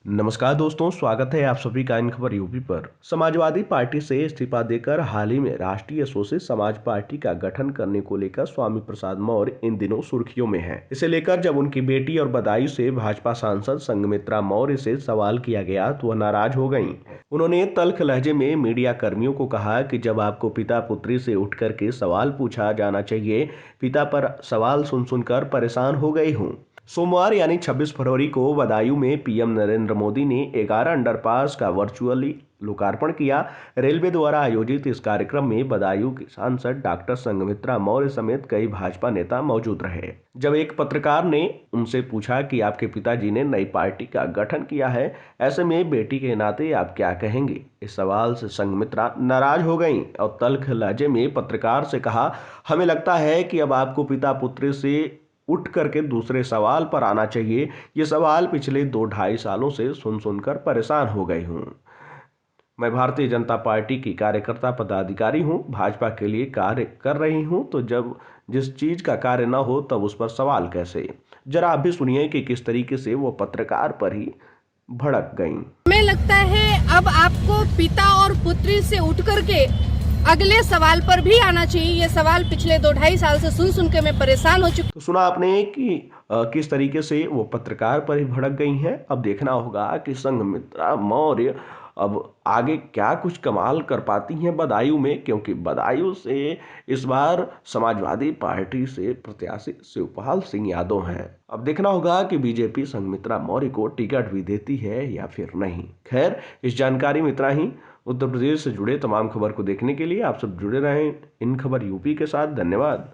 नमस्कार दोस्तों, स्वागत है आप सभी का इन खबर यूपी पर। समाजवादी पार्टी से इस्तीफा देकर हाल ही में राष्ट्रीय शोषित समाज पार्टी का गठन करने को लेकर स्वामी प्रसाद मौर्य इन दिनों सुर्खियों में हैं। इसे लेकर जब उनकी बेटी और बदायूं से भाजपा सांसद संघमित्रा मौर्य से सवाल किया गया तो वह नाराज हो गईं। उन्होंने तल्ख लहजे में मीडिया कर्मियों को कहा कि जब आपको पिता पुत्री से उठ करके सवाल पूछा जाना चाहिए, पिता पर सवाल सुन सुनकर परेशान हो गई हूँ। सोमवार यानी 26 फरवरी को बदायूं में पीएम नरेंद्र मोदी ने 11 अंडरपास का वर्चुअली लोकार्पण किया। रेलवे द्वारा आयोजित इस कार्यक्रम में बदायूं के सांसद डॉक्टर संघमित्रा मौर्य समेत कई भाजपा नेता मौजूद रहे। जब एक पत्रकार ने उनसे पूछा कि आपके पिताजी ने नई पार्टी का गठन किया है, ऐसे में बेटी के नाते आप क्या कहेंगे, इस सवाल से संघमित्रा नाराज हो गईं और तल्ख लहजे में पत्रकार से कहा, हमें लगता है कि अब आपको पिता पुत्री से उठ करके दूसरे सवाल पर आना चाहिए। ये सवाल पिछले 2-2.5 सालों से सुन सुनकर परेशान हो गई हूँ। मैं भारतीय जनता पार्टी की कार्यकर्ता पदाधिकारी हूँ, भाजपा के लिए कार्य कर रही हूँ, तो जब जिस चीज का कार्य न हो तब उस पर सवाल कैसे। जरा आप भी सुनिए कि किस तरीके से वो पत्रकार पर ही भड़क गईं। हमें लगता है अब आपको पिता और पुत्री से उठ करके अगले सवाल पर भी आना चाहिए। ये सवाल पिछले 2-2.5 साल से सुन सुन के मैं परेशान हो चुकी। तो सुना आपने कि किस तरीके से वो पत्रकार पर ही भड़क गई हैं। अब देखना होगा कि संघमित्रा मौर्य अब आगे क्या कुछ कमाल कर पाती हैं बदायूं में, क्योंकि बदायूं से इस बार समाजवादी पार्टी से प्रत्याशी शिवपाल सिंह यादव हैं। अब देखना होगा कि बीजेपी संघमित्रा मौर्य को टिकट भी देती है या फिर नहीं। खैर, इस जानकारी में इतना ही। उत्तर प्रदेश से जुड़े तमाम खबर को देखने के लिए आप सब जुड़े रहें इन खबर यूपी के साथ। धन्यवाद।